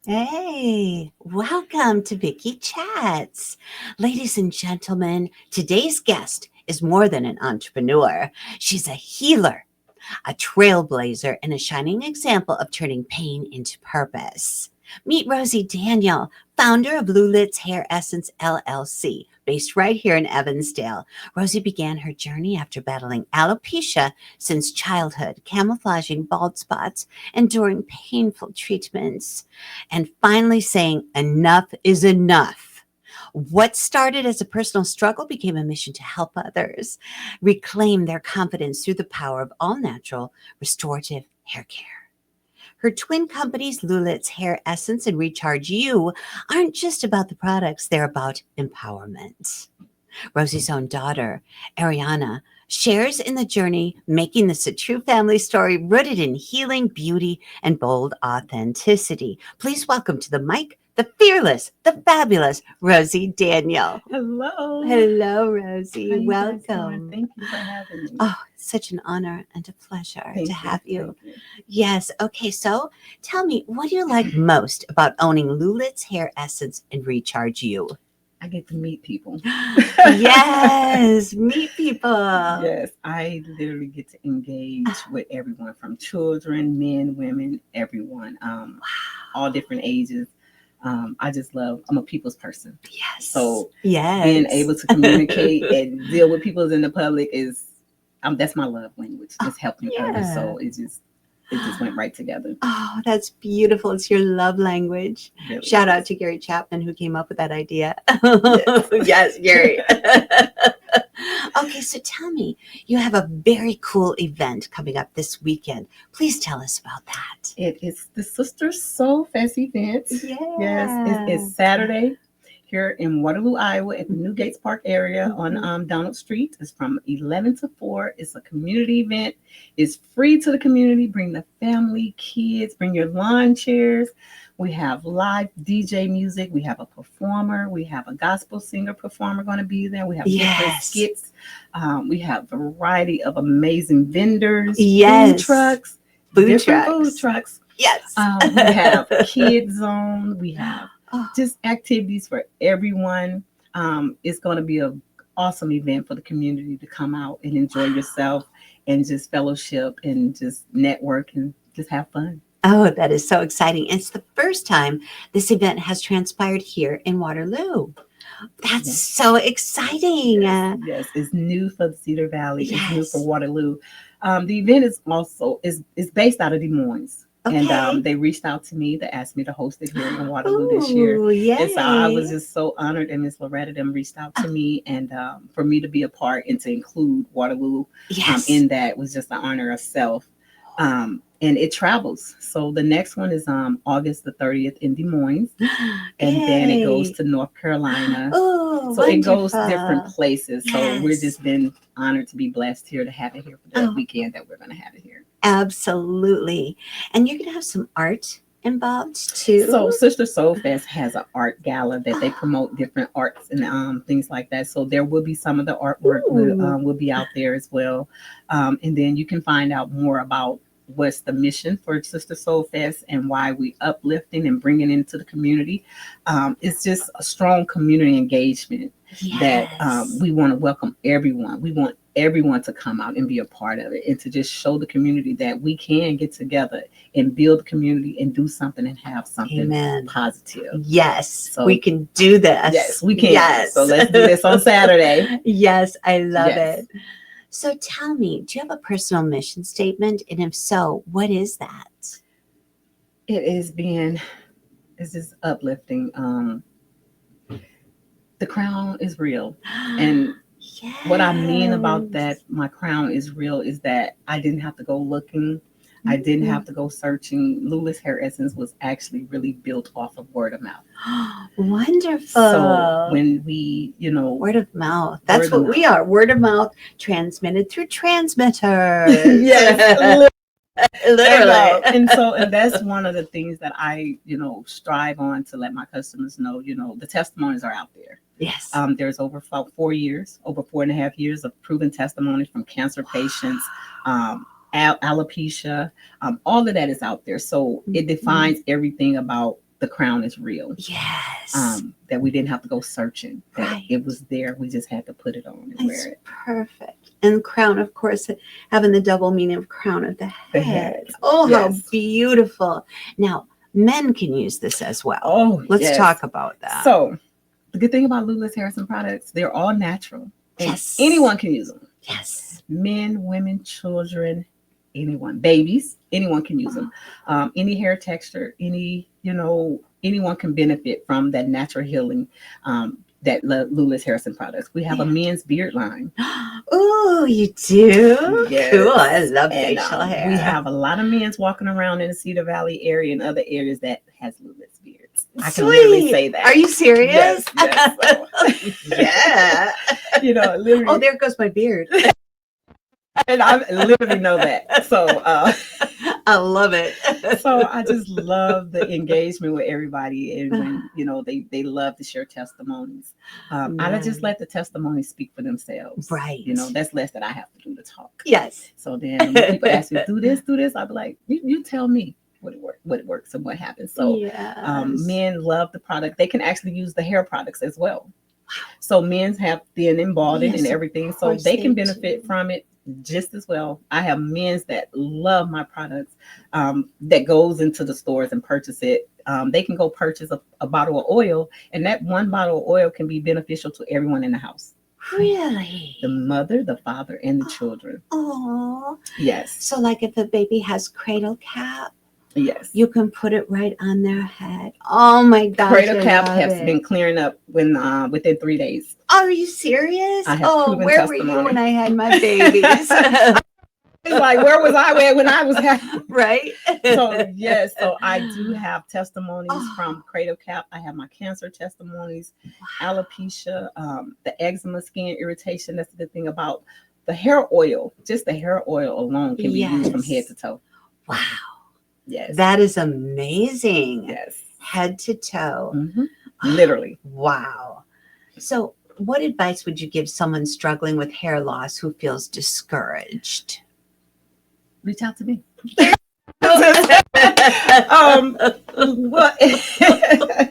Hey, welcome to Vicki Chats. Ladies and gentlemen, today's guest is more than an entrepreneur. She's a healer, a trailblazer, and a shining example of turning pain into purpose. Meet Rosie Daniel, founder of LuLit's Hair Essence LLC, based right here in Evansdale. Rosie began her journey after battling alopecia since childhood, camouflaging bald spots, enduring painful treatments, and finally saying, enough is enough. What started as a personal struggle became a mission to help others reclaim their confidence through the power of all natural restorative hair care. Her twin companies, LuLit's Hair Essence and ReChargeU, aren't just about the products, they're about empowerment. Rosie's own daughter, Ariana, shares in the journey, making this a true family story rooted in healing, beauty, and bold authenticity. Please welcome to the mic the fearless, the fabulous Rosie Daniel. Hello. Hello, Rosie. How you guys doing? Welcome. Thank you for having me. Oh, such an honor and a pleasure Thank to have you. Thank you. Yes. Okay. So tell me, what do you like most about owning LuLit's Hair Essence and ReChargeU? I get to meet people. Yes. Meet people. Yes, I literally get to engage with everyone from children, men, women, everyone, all different ages. I just love, I'm a people's person. Yes. So yes. being able to communicate and deal with people in the public is, that's my love language, just helping others. So it just went right together. Oh, that's beautiful. It's your love language. Really Shout is. out to Gary Chapman who came up with that idea. Yes. Yes, Gary. Okay, so tell me, you have a very cool event coming up this weekend. Please tell us about that. It is the Sister Soul Fest event. Yeah. Yes, it's Saturday here in Waterloo, Iowa at the New Gates Park area on Donald Street. It's from 11 to 4. It's a community event. It's free to the community. Bring the family, kids, bring your lawn chairs. We have live DJ music. We have a performer. We have a gospel singer performer going to be there. We have different skits. We have a variety of amazing vendors, food trucks. Food trucks. Yes. We have Kids Zone. We have just activities for everyone. It's going to be an awesome event for the community to come out and enjoy yourself and just fellowship and just network and just have fun. Oh, that is so exciting. It's the first time this event has transpired here in Waterloo. That's so exciting. Yes, it's new for the Cedar Valley. It's new for Waterloo. The event is also is based out of Des Moines. Okay. And they reached out to me to ask me to host it here in Waterloo this year. Yay. And so I was just so honored, and Miss Loretta them reached out to me, and for me to be a part and to include Waterloo in that was just an honor of self. And it travels. So the next one is August the 30th in Des Moines. And then it goes to North Carolina. Oh, so it goes different places. So we're just been honored to be blessed here to have it here for the weekend that we're going to have it here. Absolutely. And you're going to have some art involved too. So Sister Soul Fest has an art gala that they promote different arts and things like that. So there will be some of the artwork will be out there as well. And then you can find out more about what's the mission for Sister Soul Fest and why we uplifting and bringing into the community. It's just a strong community engagement that we want to welcome everyone. We want everyone to come out and be a part of it and to just show the community that we can get together and build the community and do something and have something positive. Yes, so we can do this. Yes, we can. Yes. So let's do this on Saturday. Yes, I love it. So tell me, do you have a personal mission statement? And if so, what is that? It's just uplifting. The crown is real. And what I mean about that, my crown is real, is that I didn't have to go looking. I didn't have to go searching. LuLit's Hair Essence was actually really built off of word of mouth. Wonderful. So when we, word of mouth. That's what we are. Word of mouth transmitted through transmitters. Yes. Literally. And that's one of the things that I, strive on to let my customers know, the testimonies are out there. Yes. There's over 4 years, over 4.5 years of proven testimonies from cancer patients, alopecia, all of that is out there. So it defines everything about the crown is real. Yes. That we didn't have to go searching. That Right. it was there. We just had to put it on and That's wear it. perfect. And crown, of course, having the double meaning of crown of the head. The head. Oh, how Yes. beautiful. Now, men can use this as well. Oh, Let's yes. talk about that. So the good thing about LuLit's Harrison products, they're all natural. And Yes. anyone can use them. Yes. Men, women, children, anyone, babies, anyone can use them. Any hair texture, anyone can benefit from that natural healing that LuLit's Harrison products. We have a men's beard line. Oh, you do? Yes. Cool. I love And, facial hair. we have a lot of men's walking around in the Cedar Valley area and other areas that has LuLit's beards. I can literally say that. Are you serious? Yes. So, Yeah. Literally. Oh, there goes my beard. And I literally know that. So I love it. so I just love the engagement with everybody, and when they love to share testimonies. I just let the testimonies speak for themselves. Right. That's less that I have to do to talk. Yes. So then when people ask me do this, I'll be like, you tell me what it works and what happens. So men love the product. They can actually use the hair products as well. So men's have thin and balding and everything, so they can benefit from it just as well. I have men's that love my products, that goes into the stores and purchase it. They can go purchase a bottle of oil, and that one bottle of oil can be beneficial to everyone in the house. Really? The mother, the father, and the children. Oh. Yes. So like if a baby has cradle cap, yes, you can put it right on their head. Oh my gosh. Cradle cap has been clearing up within 3 days. Are you serious? I have proven where testimony. were you when I had my babies? It's like, where was I when I was having? Right. So I do have testimonies from Cradle Cap. I have my cancer testimonies, alopecia, the eczema, skin irritation. That's the thing about the hair oil. Just the hair oil alone can be used from head to toe. Wow. Yes. That is amazing. Yes. Head to toe. Mm-hmm. Literally. Wow. So what advice would you give someone struggling with hair loss who feels discouraged? Reach out to me.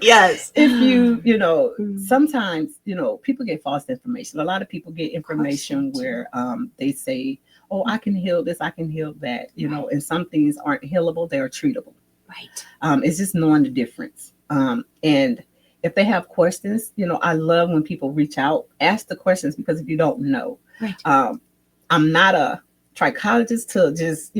Yes. If sometimes, people get false information. A lot of people get information where they say, oh, I can heal this, I can heal that, and some things aren't healable, they are treatable. Right. It's just knowing the difference. And if they have questions, I love when people reach out, ask the questions, because if you don't know, right. I'm not a trichologist to just,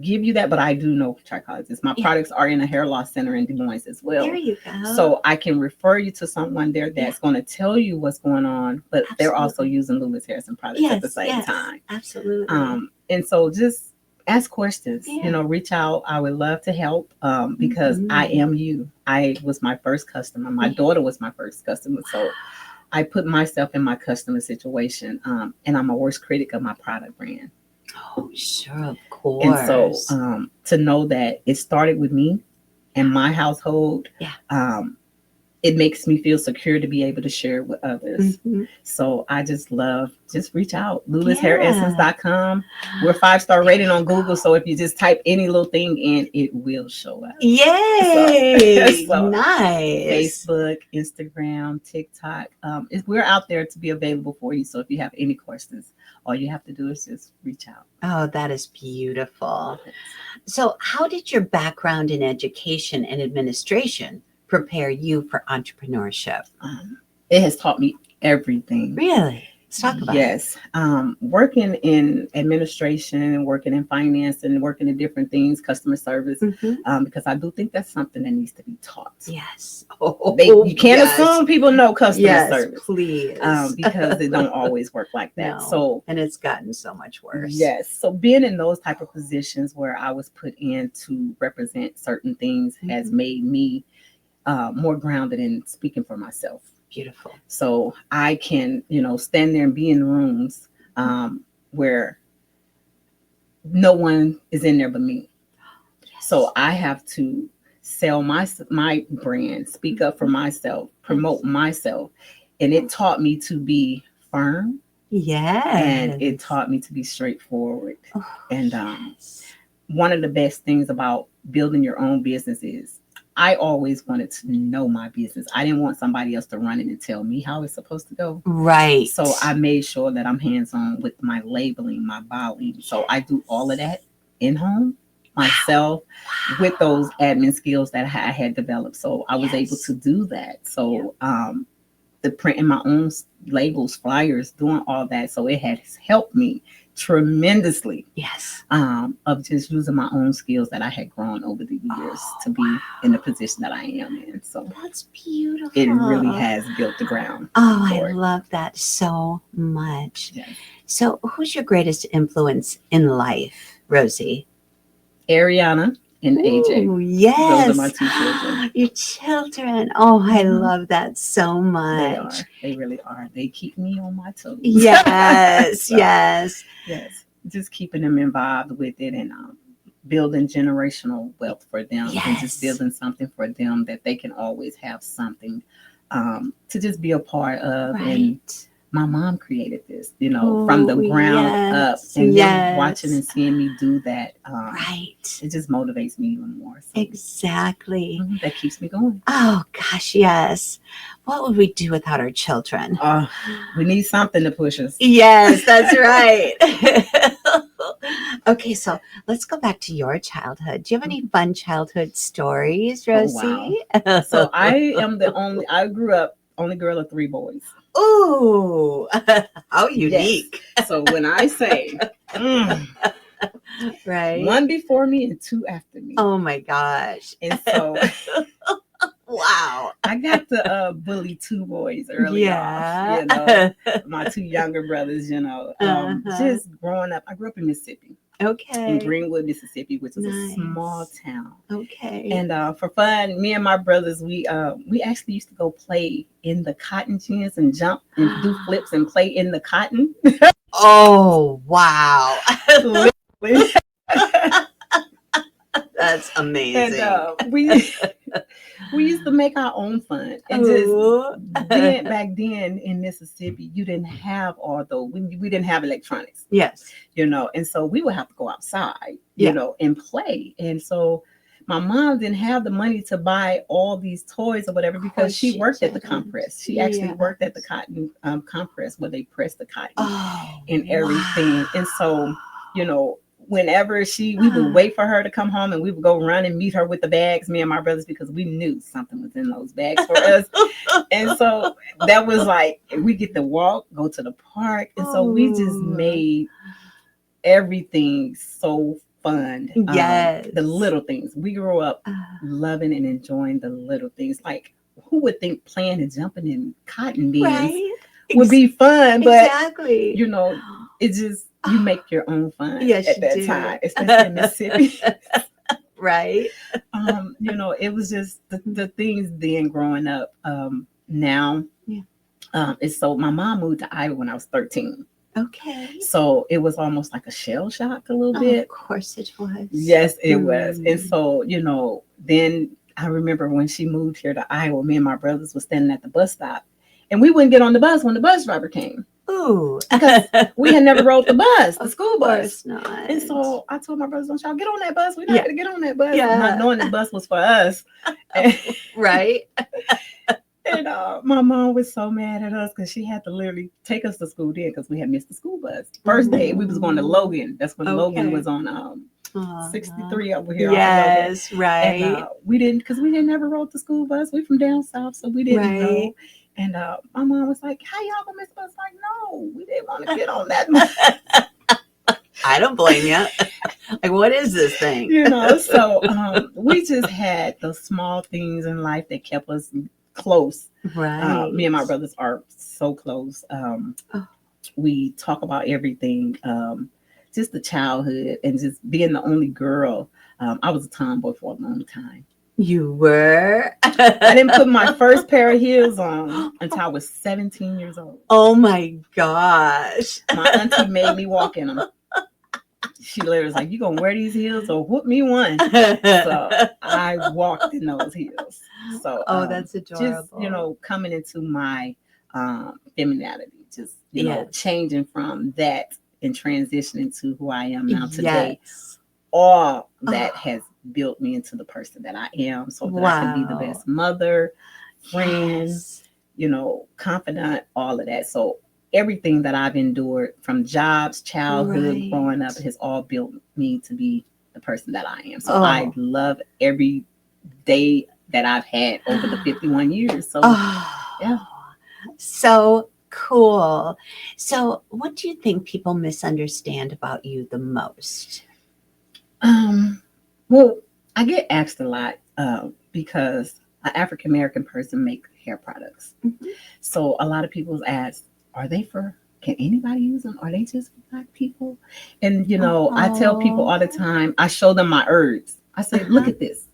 give you that, but I do know trichologists. My products are in a hair loss center in Des Moines as well. There you go. So I can refer you to someone there that's going to tell you what's going on, but they're also using LuLit's Harrison products at the same time. Absolutely. And so just ask questions, reach out. I would love to help because I am you. I was my first customer. My daughter was my first customer. So I put myself in my customer situation, and I'm a worst critic of my product brand. Oh, sure, of course. And so to know that it started with me and my household, it makes me feel secure to be able to share it with others. Mm-hmm. So I just reach out. LuLitHairEssence.com. We're 5-star rated on Google. So if you just type any little thing in, it will show up. Yay! So nice. Facebook, Instagram, TikTok. We're out there to be available for you. So if you have any questions, all you have to do is just reach out. Oh, that is beautiful. So how did your background in education and administration prepare you for entrepreneurship? It has taught me everything. Really? Let's talk about it. Working in administration, working in finance, and working in different things, customer service, because I do think that's something that needs to be taught. Yes. You can't assume people know customer service. Please. Because it don't always work like that. No. And it's gotten so much worse. Yes. So being in those type of positions where I was put in to represent certain things has made me more grounded in speaking for myself. Beautiful. So I can, stand there and be in rooms where no one is in there but me. Yes. So I have to sell my brand, speak up for myself, promote myself. And it taught me to be firm. Yeah. And it taught me to be straightforward. And one of the best things about building your own business is I always wanted to know my business. I didn't want somebody else to run in and tell me how it's supposed to go. Right. So I made sure that I'm hands-on with my labeling, my bottling. So I do all of that in home myself with those admin skills that I had developed. So I was able to do that. So the printing my own labels, flyers, doing all that. So it has helped me tremendously. Yes. Of just using my own skills that I had grown over the years to be in the position that I am in. So that's beautiful. It really has built the ground. Oh, I love that so much. Yes. So who's your greatest influence in life, Rosie? Ariana and AJ. Ooh, yes. Those are my two children. Your children. Oh, I love that so much. They are. They really are. They keep me on my toes. Yes, So, yes. Just keeping them involved with it and building generational wealth for them and just building something for them that they can always have something to just be a part of. Right. And my mom created this, from the ground up, and them watching and seeing me do that. Right. It just motivates me even more. So, exactly. That keeps me going. Oh, gosh, yes. What would we do without our children? We need something to push us. Yes, that's right. Okay, so let's go back to your childhood. Do you have any fun childhood stories, Rosie? Oh, wow. So I grew up only girl of 3 boys. Ooh, how unique. Yes. So when I say, right, 1 before me and 2 after me. Oh my gosh. And so wow. I got to bully 2 boys early off, my 2 younger brothers, just growing up. I grew up in Mississippi. Okay. In Greenwood, Mississippi, which is a small town. Okay. And for fun, me and my brothers, we actually used to go play in the cotton gins and jump and do flips and play in the cotton. Oh, wow. That's amazing. And we used to make our own fun. And back then in Mississippi, you didn't have all those. We didn't have electronics. Yes. And so we would have to go outside, and play. And so my mom didn't have the money to buy all these toys or whatever because she worked at the compress. She actually worked at the cotton compress where they press the cotton and everything. Wow. And so, whenever we would wait for her to come home and we would go run and meet her with the bags, me and my brothers, because we knew something was in those bags for us. And so that was like, we get to walk, go to the park. And so we just made everything so fun. Yes. The little things. We grew up loving and enjoying the little things. Like, who would think playing and jumping in cotton beans would be fun? But, exactly. it just, you make your own fun at that time, especially in Mississippi. Right. It was just the things then growing up. Now, it's so my mom moved to Iowa when I was 13. Okay. So it was almost like a shell shock a little bit. Of course it was. Yes, it was. And so, then I remember when she moved here to Iowa, me and my brothers were standing at the bus stop and we wouldn't get on the bus when the bus driver came. Ooh. Because we had never rode the bus, the school bus. Not. And so I told my brothers, don't y'all get on that bus. We're not going to get on that bus. Not knowing the bus was for us. Right. And my mom was so mad at us because she had to literally take us to school then because we had missed the school bus. First day, we was going to Logan. That's when Logan was on 63 over here. Yes, right. And we didn't, because we didn't ever rode the school bus. We from down south, so we didn't know. And my mom was like, how y'all gonna miss the bus? Like, no, we didn't want to get on that bus. I don't blame you. Like, what is this thing? So we just had the small things in life that kept us close. Right. Me and my brothers are so close. We talk about everything, just the childhood and just being the only girl. I was a tomboy for a long time. You were? I didn't put my first pair of heels on until I was 17 years old. Oh my gosh. My auntie made me walk in them. She literally was like, you gonna wear these heels or whoop me one? So I walked in those heels. So that's adorable. Just, coming into my femininity, just, changing from that and transitioning to who I am now today. All that has built me into the person that I am, so that I can be the Wow. best mother, friend, Yes. confidant, all of that. So everything that I've endured from jobs, childhood, growing up Right. has all built me to be the person that I am. So I Oh. love every day that I've had over the 51 years. So yeah. Oh, so cool. So, what do you think people misunderstand about you the most? Well, I get asked a lot because an African American person make hair products. Mhm. So a lot of people ask, are they for, can anybody use them? Are they just for Black people? And, I tell people Oh. all the time, I show them my herbs. I say, look Uh-huh. at this.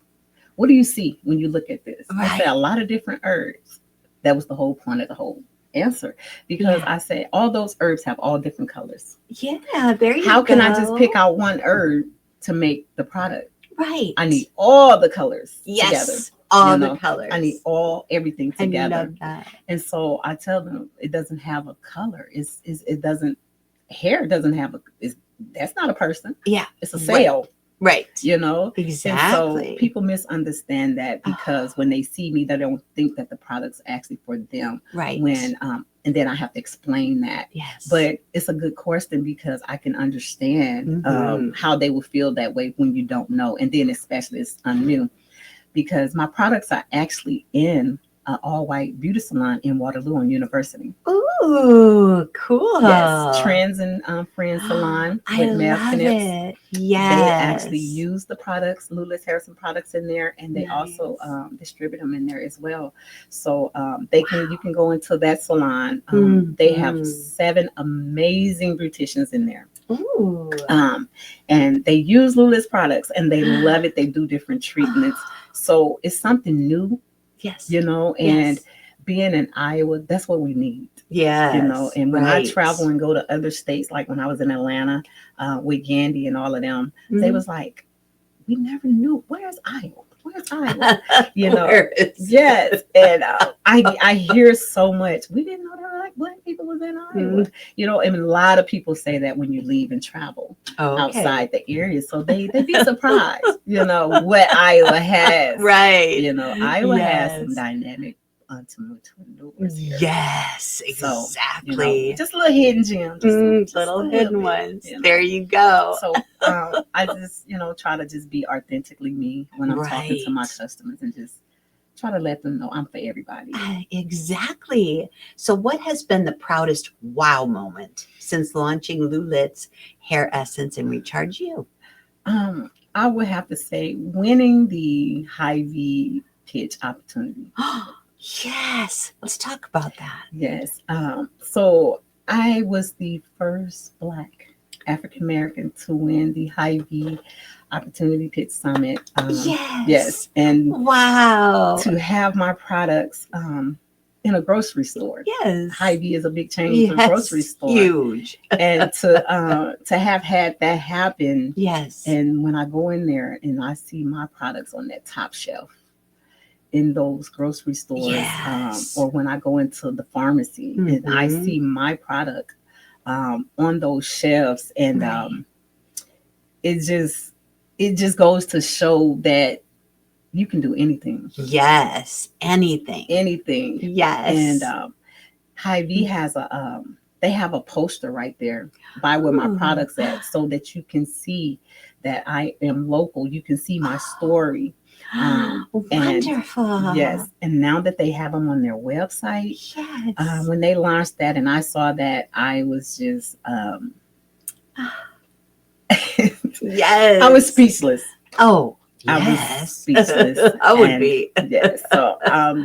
What do you see when you look at this? I say, Right. a lot of different herbs. That was the whole point of the whole answer. Because Yeah. I say, all those herbs have all different colors. Yeah, there you How go. can I just pick out one herb to make the product? Right. I need all the colors together. Yes, all the I need colors. everything I together. love that. And so I tell them it doesn't have a color. It doesn't, hair doesn't have that's not a person. Yeah. It's a Right. cell, Right. And so Exactly. people misunderstand that because when they see me, they don't think that the product's actually for them. Right. And then I have to explain that. Yes. But it's a good question because I can understand Mhm. how they would feel that way when you don't know. And then especially it's new because my products are actually in an all-white beauty salon in Waterloo on University. Ooh, cool. Yes, Trends and Friends Salon I with Mel love Knips. it. They actually Yes. use the products, LuLit Harrison products in there, and they also Nice. distribute them in there as well. So you can go into that salon. They have Mhm. 7 amazing beauticians in there. Ooh. And they use LuLit's products and they love it. They do different treatments. So it's something new, Yes. and Yes. being in Iowa, that's what we need. Yes. And when I Right. travel and go to other states, like when I was in Atlanta with Yandy and all of them, Mhm. they was like, we never knew, where's Iowa? Where's Iowa? Where is Yes. And I hear so much. We didn't know there were like Black people was in Iowa. And a lot of people say that when you leave and travel outside the area. So they be surprised, what Iowa has. Right. Iowa has some Yes. dynamic entrepreneurs here. Yes, So, exactly. just a little hidden gem. Just Little a hidden bit, ones. There you go. So I just, try to just be authentically me when I'm talking to my Right. customers and just try to let them know I'm for everybody. Exactly. So, what has been the proudest wow moment since launching LuLit's hair essence and ReChargeU? I would have to say winning the high V pitch opportunity. Yes. Let's talk about that. Yes. So I was the first Black African American to win the high V opportunity pitch summit. Yes. And wow. to have my products in a grocery store. Yes. Hy-Vee is a big chain for grocery store. Huge. And to have had that happen. Yes. And when I go in there and I see my products on that top shelf in those grocery stores, yes. Or when I go into the pharmacy and I see my product on those shelves, and right. It just goes to show that you can do anything. Yes, anything. And Yes. Hy-Vee has they have a poster right there by where my products at, so that you can see that I am local. You can see my story. Wonderful. And, yes. And now that they have them on their website, yes. When they launched that and I saw that, I was just, yes. I was speechless. Oh, yes. I was speechless. I would be. Yes. So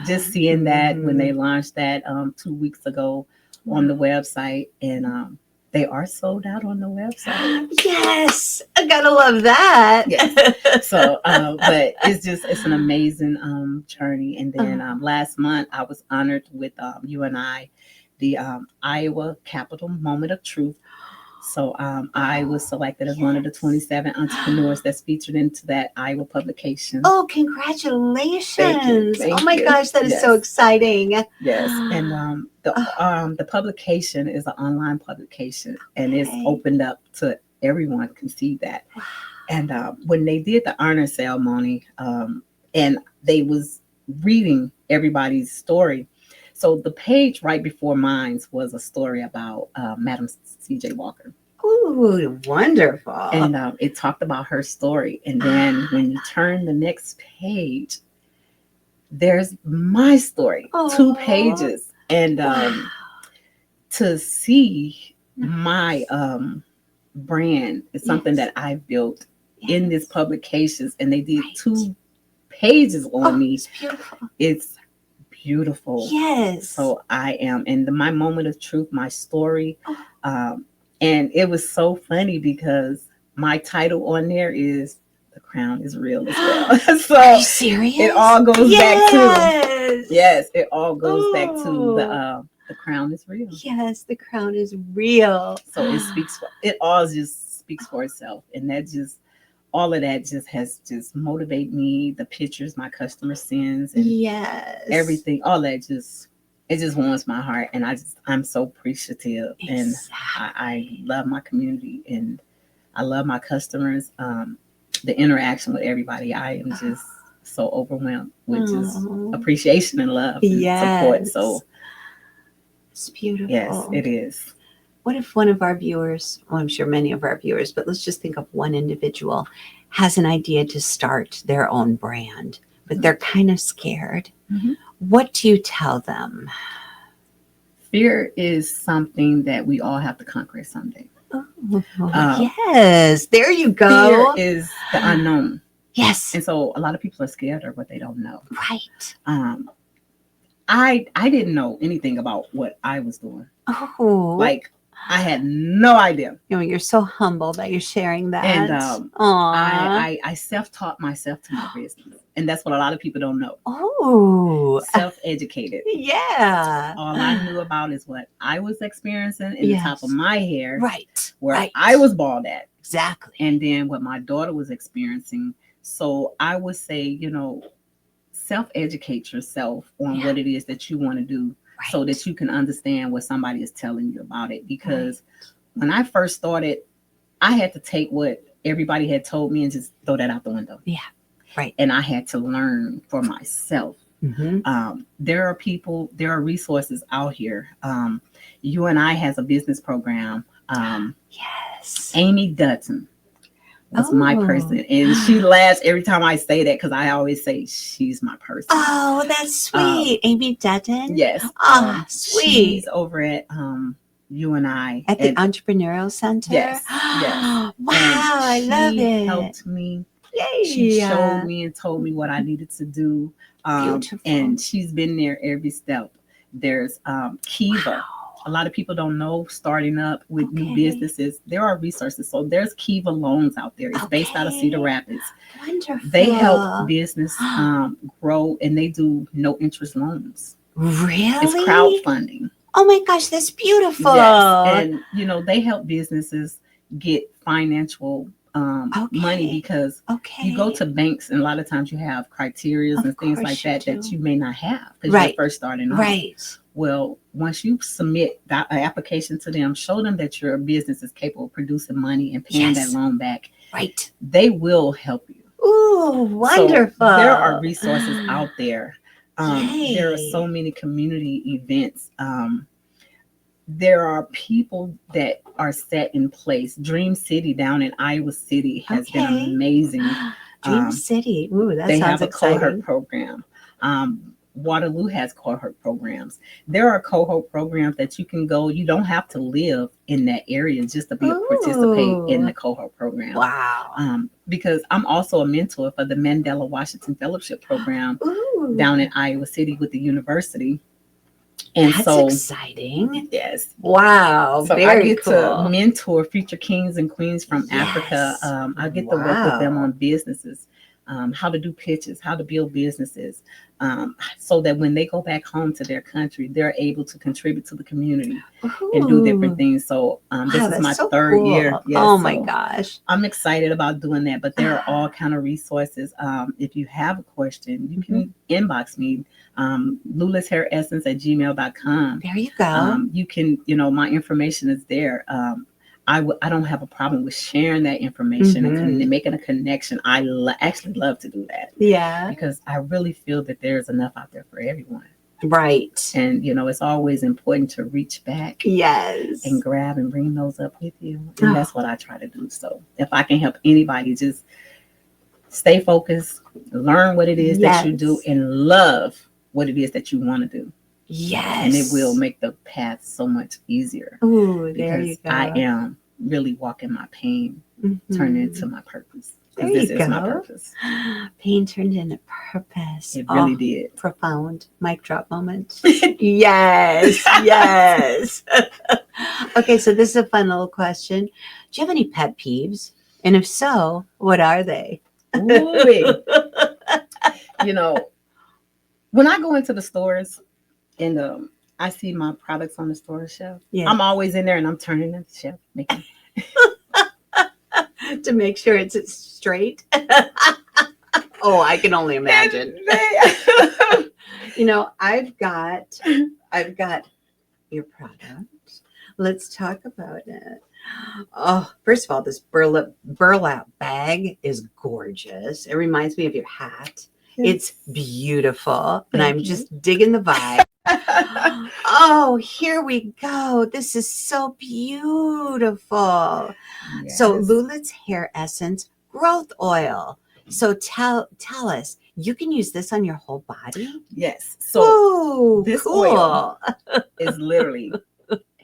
just seeing that when they launched that 2 weeks ago on the website, and they are sold out on the website. Yes, I gotta love that. Yes. So, but it's an amazing journey. And then last month I was honored with UNI, the Iowa Capital Moment of Truth. So I was selected as one of the 27 entrepreneurs that's featured into that Iowa publication. Oh, congratulations. Thank oh my you. gosh, that is so exciting. Yes. And the publication is an online publication, and it's opened up to everyone can see that. Wow. And when they did the honor ceremony, and they was reading everybody's story. So the page right before mine was a story about Madam C.J. Walker. Ooh, wonderful. And it talked about her story. And then when you turn the next page, there's my story, 2 pages. And to see my brand is something that I've built in this publications, and they did 2 pages on me. It's beautiful. It's beautiful. Yes. So I am in my moment of truth, my story. And it was so funny because my title on there is "The Crown is Real" as well. So are you serious? It all goes back to it all goes back to the crown is real. Yes, the crown is real. So it all just speaks for itself, and that just all of that just has just motivate me. The pictures my customer sends and everything, all that it just warms my heart, and I'm so appreciative. And I love my community, and I love my customers. The interaction with everybody, I am just so overwhelmed with just appreciation and love and support. So it's beautiful. Yes, it is. What if one of our viewers, well, I'm sure many of our viewers, but let's just think of one individual, has an idea to start their own brand, but they're kind of scared. What do you tell them? Fear is something that we all have to conquer someday. Yes, there you go. Fear is the unknown. Yes. And so a lot of people are scared of what they don't know. Right. I didn't know anything about what I was doing. Like I had no idea. You're so humble that you're sharing that. And I self-taught myself to my business. And that's what a lot of people don't know. Self-educated. Yeah. All I knew about is what I was experiencing in the top of my hair. Right. Where I was bald at. Exactly. And then what my daughter was experiencing. So I would say, self-educate yourself on what it is that you want to do. So that you can understand what somebody is telling you about it. Because when I first started, I had to take what everybody had told me and just throw that out the window. Yeah. Right. And I had to learn for myself. There are resources out here. UNI has a business program. Amy Dutton was my person. And she laughs every time I say that because I always say she's my person. Oh, that's sweet. Amy Dutton? Yes. Sweet. She's over at UNI. At the Entrepreneurial Center? Yes. Wow, I love it. She helped me. Yay. She showed me and told me what I needed to do. Beautiful. And she's been there every step. There's Kiva. A lot of people don't know, starting up with new businesses, there are resources. So there's Kiva Loans out there. It's based out of Cedar Rapids. Wonderful. They help business grow, and they do no interest loans. Really? It's crowdfunding. Oh my gosh, that's beautiful. Yes. And they help businesses get financial money, because you go to banks and a lot of times you have criteria and things like that you may not have because you're first starting off. Right. Well, once you submit that application to them, show them that your business is capable of producing money and paying that loan back. Right. They will help you. Ooh, wonderful. So there are resources out there. There are so many community events. There are people that are set in place. Dream City down in Iowa City has been amazing. Dream City. Ooh, that they sounds have a exciting. cohort program. Waterloo has cohort programs. There are cohort programs that you can go. You don't have to live in that area just to participate in the cohort program. Wow. Because I'm also a mentor for the Mandela Washington Fellowship Program down in Iowa City with the university. And that's so exciting. Yes. Wow. So very I get cool. to mentor future kings and queens from Africa. I get to work with them on businesses, how to do pitches, how to build businesses, so that when they go back home to their country, they're able to contribute to the community and do different things. So this is my third year. Yes, oh my gosh. I'm excited about doing that, but there are all kind of resources. If you have a question, you can inbox me. LuLitHairEssence@gmail.com. There you go. You can, my information is there. I don't have a problem with sharing that information and Mhm. making a connection. I actually love to do that Yeah. because I really feel that there's enough out there for everyone. Right. And, it's always important to reach back Yes. and grab and bring those up with you. Oh. And that's what I try to do. So if I can help anybody, just stay focused, learn what it is that you do, Yes. and love what it is that you want to do. Yes. And it will make the path so much easier. Ooh, there you Because go. I am really walking my pain, turning into my purpose. There This you is my go. purpose. Pain turned into purpose. It really did. Profound mic drop moment. Yes. Yes. Okay, so this is a fun little question. Do you have any pet peeves? And if so, what are they? Ooh, when I go into the stores and I see my products on the store shelf, Yeah. I'm always in there and I'm turning the shelf, making To make sure it's straight. Oh, I can only imagine. I've got your product. Let's talk about it. Oh, first of all, this burlap bag is gorgeous. It reminds me of your hat. It's beautiful. And I'm just digging the vibe. Oh, here we go. This is so beautiful. Yes. So LuLit's hair essence growth oil. So tell us, you can use this on your whole body? Yes. So Ooh, this cool. oil is literally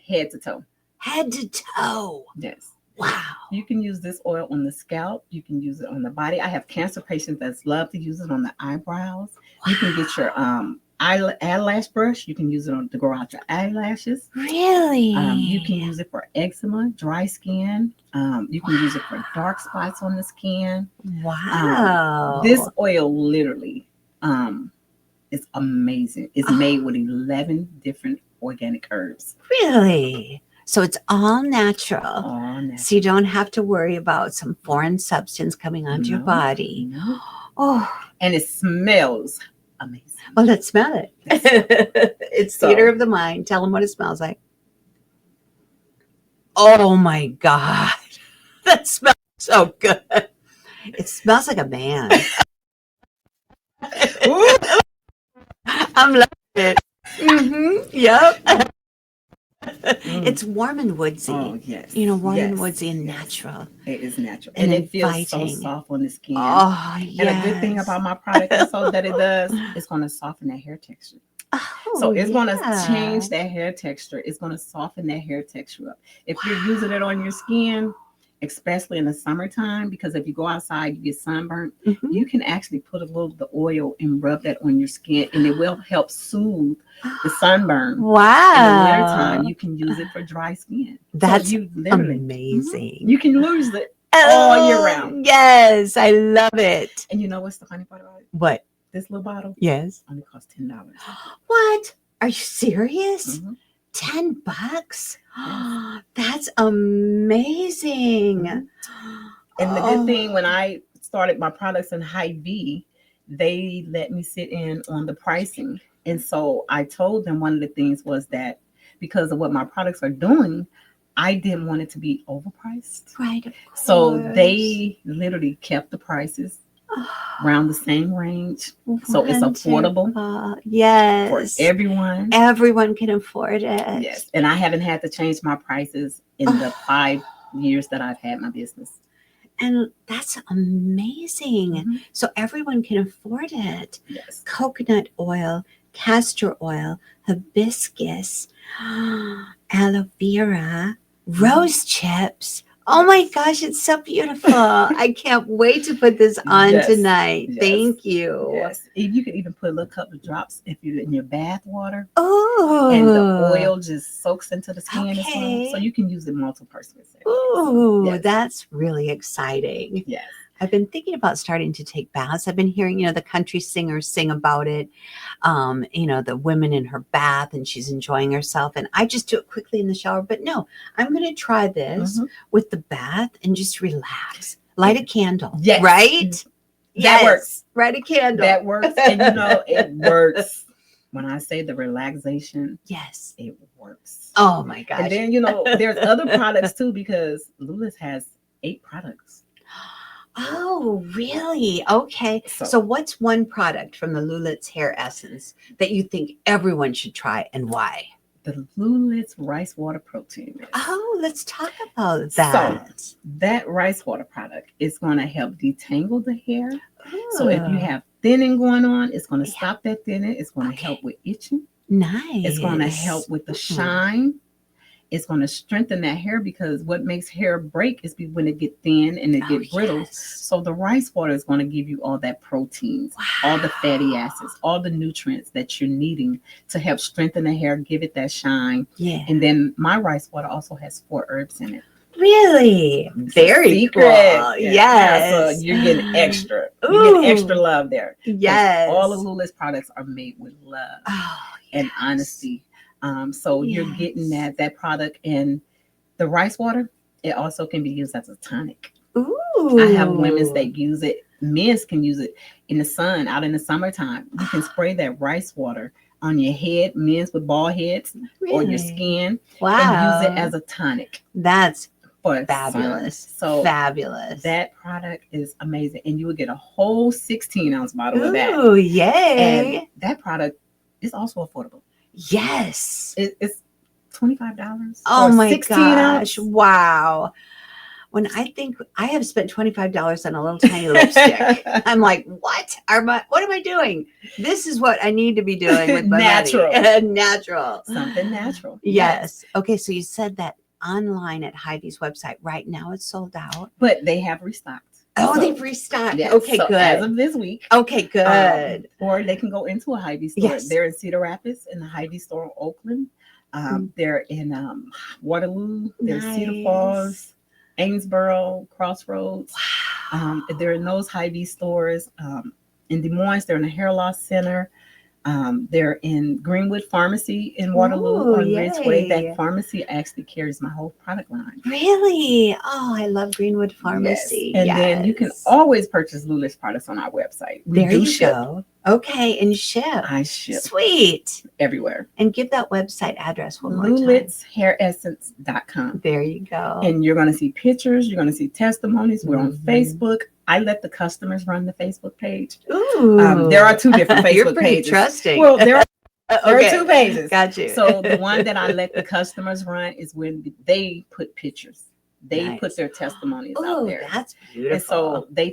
head to toe. Head to toe. Yes. Wow. You can use this oil on the scalp. You can use it on the body. I have cancer patients that love to use it on the eyebrows. Wow. You can get your eyelash brush. You can use it to grow out your eyelashes. Really? You can use it for eczema, dry skin. You can use it for dark spots on the skin. Wow. This oil literally is amazing. It's made with 11 different organic herbs. Really? So it's all natural. All natural. So you don't have to worry about some foreign substance coming onto your body. No. Oh. And it smells amazing. Well, let's smell it. It's theater of the mind. Tell them what it smells like. Oh my God. That smells so good. It smells like a man. I'm loving it. Yep. It's warm and woodsy. Oh, yes. Warm and woodsy and natural. It is natural. And it feels so soft on the skin. Oh, yes. And a good thing about my product is that it does, it's going to soften that hair texture. Oh, so it's going to change that hair texture. It's going to soften that hair texture up. If you're using it on your skin, especially in the summertime, because if you go outside, you get sunburned, you can actually put a little of the oil and rub that on your skin, and it will help soothe the sunburn. Wow. In the wintertime, you can use it for dry skin. That's so you literally, amazing. You can use it all year round. Yes, I love it. And you know what's the funny part about it? What? This little bottle? Yes. Only costs $10. What? Are you serious? $10? Yes. That's amazing. And the good thing, when I started my products in Hy-Vee, they let me sit in on the pricing. And so I told them one of the things was that because of what my products are doing, I didn't want it to be overpriced. Right. So they literally kept the prices around the same range. So it's affordable. Yes. For everyone. Everyone can afford it. Yes. And I haven't had to change my prices in the 5 years that I've had my business. And that's amazing. So everyone can afford it. Yes. Coconut oil, castor oil, hibiscus, aloe vera, rose chips. Oh my gosh, it's so beautiful. I can't wait to put this on tonight. Yes. Thank you. Yes. You could even put a little couple of drops if you're in your bath water. Oh. And the oil just soaks into the skin as well. So you can use it multiple purposes. Oh, that's really exciting. Yes. I've been thinking about starting to take baths. I've been hearing, the country singers sing about it. The women in her bath and she's enjoying herself. And I just do it quickly in the shower. But no, I'm going to try this with the bath and just relax. Light a candle. Yes. Right? That works. Light a candle. That works. And it works. when I say the relaxation, Yes. it works. Oh my gosh. And then, there's other products too, because LuLit has 8 products. Oh, really? Okay. So what's one product from the LuLit's hair essence that you think everyone should try and why? The LuLit's rice water protein mist. Oh, let's talk about that. So that rice water product is going to help detangle the hair. Ooh. So if you have thinning going on, it's going to stop that thinning. It's going to help with itching. Nice. It's going to help with the shine. It's going to strengthen that hair, because what makes hair break is when it get thin and it get brittle. Yes. So the rice water is going to give you all that proteins, all the fatty acids, all the nutrients that you're needing to help strengthen the hair, give it that shine. Yeah. And then my rice water also has 4 herbs in it. Really? Very cool. Yeah. Yes. So you're getting extra. Ooh. You're getting extra love there. Yes. All of LuLit's products are made with love and honesty. So you're getting that product. And the rice water, it also can be used as a tonic. Ooh. I have women that use it. Men can use it in the sun, out in the summertime. You can spray that rice water on your head, men's with bald heads, or your skin, and use it as a tonic. That's for fabulous. So fabulous. That product is amazing, and you will get a whole 16-ounce bottle of that. Oh, yay! And that product is also affordable. Yes, it's $25. Oh my 16 gosh! ounce. Wow. When I think I have spent $25 on a little tiny lipstick, I'm like, what am I doing? This is what I need to be doing with my natural, money. Natural, something natural. Yes. Okay, so you said that online at Heidi's website right now it's sold out, but they have restocked. Oh, they've restocked. Yes. Okay, so good. As of this week. Okay, good. Or they can go into a Hy-Vee store. Yes. They're in Cedar Rapids, in the Hy-Vee store in Oakland. They're in Waterloo. They're in Cedar Falls, Amesboro, Crossroads. Wow. They're in those Hy-Vee stores. In Des Moines, they're in the Hair Loss Center. They're in Greenwood Pharmacy in Waterloo on Ridgeway. That pharmacy actually carries my whole product line. Really? Oh, I love Greenwood Pharmacy. Yes. And then you can always purchase LuLit's products on our website. We do ship. Go. Okay, and ship. I ship. Sweet. Everywhere. And give that website address one more time. LuLitsHairEssence.com. There you go. And you're going to see pictures. You're going to see testimonies. We're on Facebook. I let the customers run the Facebook page. Ooh. There are 2 different Facebook You're pretty pages. Trusting. Well, there are 2 pages. Got you. So the one that I let the customers run is when they put pictures. They put their testimonies out there. That's beautiful. And so they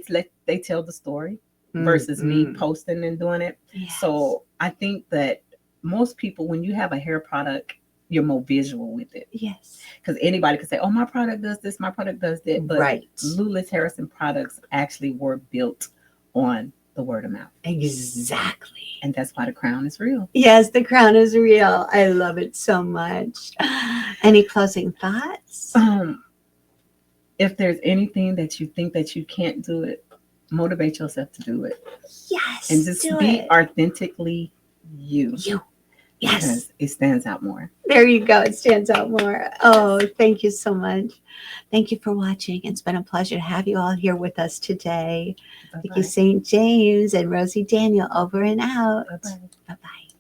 tell the story versus me posting and doing it. Yes. So I think that most people, when you have a hair product, you're more visual with it. Yes. Because anybody could say, oh, my product does this, my product does that. But LuLit's Harrison products actually were built on the word of mouth. Exactly. And that's why the crown is real. Yes, the crown is real. I love it so much. Any closing thoughts? If there's anything that you think that you can't do it, motivate yourself to do it. Yes. And just be authentically you. Yes. Because it stands out more. There you go. It stands out more. Oh, thank you so much. Thank you for watching. It's been a pleasure to have you all here with us today. Vicki St. James and Rosie Daniel over and out. Bye-bye. Bye-bye.